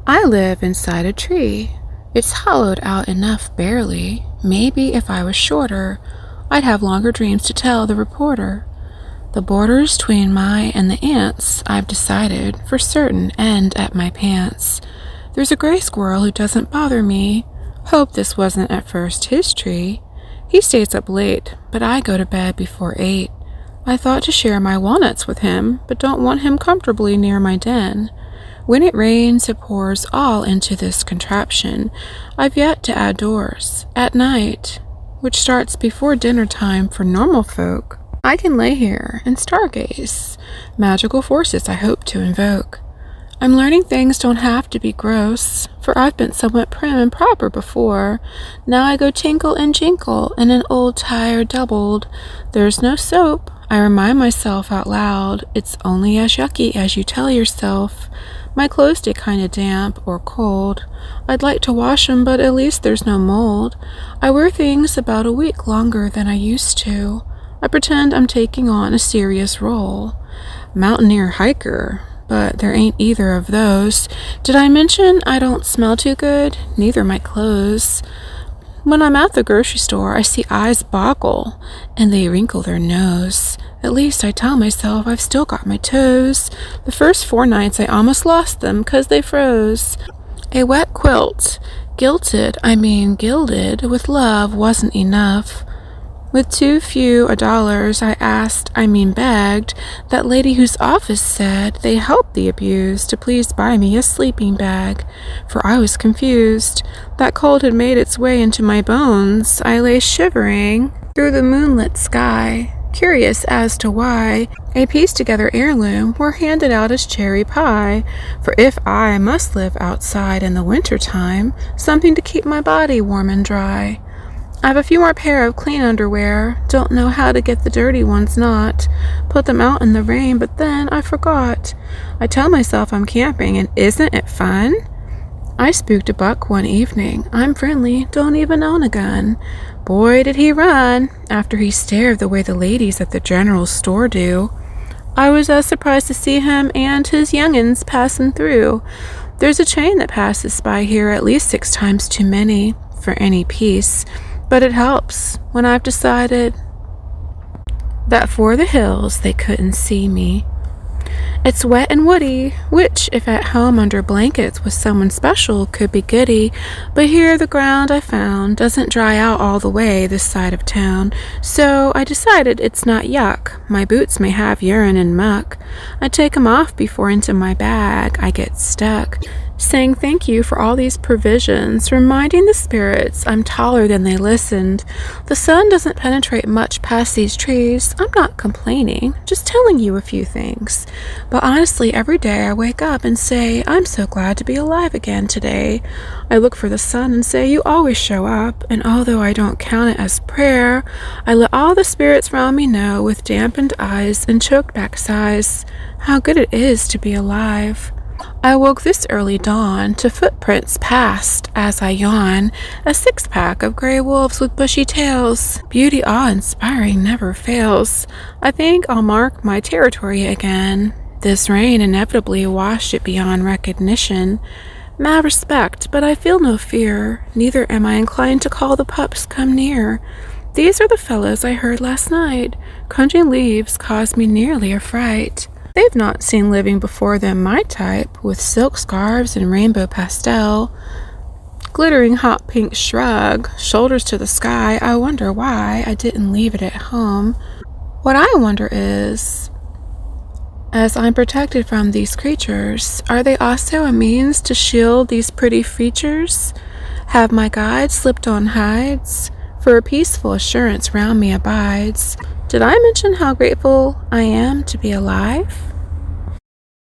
I live inside a tree. It's hollowed out enough barely. Maybe if I was shorter, I'd have longer dreams to tell the reporter. The borders between my and the ants, I've decided, for certain, end at my pants. There's a gray squirrel who doesn't bother me. Hope this wasn't at first his tree. He stays up late, but I go to bed before 8. I thought to share my walnuts with him, but don't want him comfortably near my den. When it rains, it pours all into this contraption. I've yet to add doors. At night, which starts before dinner time for normal folk, I can lay here and stargaze. Magical forces I hope to invoke. I'm learning things don't have to be gross, for I've been somewhat prim and proper before. Now I go tinkle and jinkle in an old tire doubled. There's no soap, I remind myself out loud. It's only as yucky as you tell yourself. My clothes get kinda damp or cold. I'd like to wash 'em, but at least there's no mold. I wear things about a week longer than I used to. I pretend I'm taking on a serious role. Mountaineer hiker, but there ain't either of those. Did I mention I don't smell too good? Neither my clothes. When I'm at the grocery store, I see eyes boggle, and they wrinkle their nose. At least I tell myself I've still got my toes. The first 4 nights I almost lost them 'cause they froze. A wet quilt, gilded with love wasn't enough. With too few $dollars, I begged, that lady whose office said they helped the abused to please buy me a sleeping bag, for I was confused. That cold had made its way into my bones. I lay shivering through the moonlit sky, curious as to why a pieced-together heirloom were handed out as cherry pie, for if I must live outside in the winter time, something to keep my body warm and dry. I've a few more pair of clean underwear, don't know how to get the dirty ones not. Put them out in the rain, but then I forgot. I tell myself I'm camping, and isn't it fun? I spooked a buck one evening. I'm friendly, don't even own a gun. Boy, did he run, after he stared the way the ladies at the general store do. I was as surprised to see him and his young'uns passing through. There's a train that passes by here at least 6 times too many for any peace. But it helps when I've decided that for the hills they couldn't see me. It's wet and woody, which, if at home under blankets with someone special, could be goody, but here the ground I found doesn't dry out all the way this side of town, so I decided it's not yuck. My boots may have urine and muck. I take 'em off before into my bag I get stuck, saying thank you for all these provisions, reminding the spirits I'm taller than they listened. The sun doesn't penetrate much past these trees. I'm not complaining, just telling you a few things. But honestly, every day I wake up and say, I'm so glad to be alive again today. I look for the sun and say, you always show up, and although I don't count it as prayer, I let all the spirits around me know with dampened eyes and choked back sighs how good it is to be alive. I woke this early dawn to footprints past as I yawn, a 6-pack of gray wolves with bushy tails. Beauty awe-inspiring never fails. I think I'll mark my territory again. This rain inevitably washed it beyond recognition. Mad respect, but I feel no fear. Neither am I inclined to call the pups come near. These are the fellows I heard last night. Crunching leaves caused me nearly a fright. They've not seen living before them my type, with silk scarves and rainbow pastel. Glittering hot pink shrug, shoulders to the sky. I wonder why I didn't leave it at home. What I wonder is, as I'm protected from these creatures, are they also a means to shield these pretty features? Have my guides slipped on hides? For a peaceful assurance round me abides. Did I mention how grateful I am to be alive?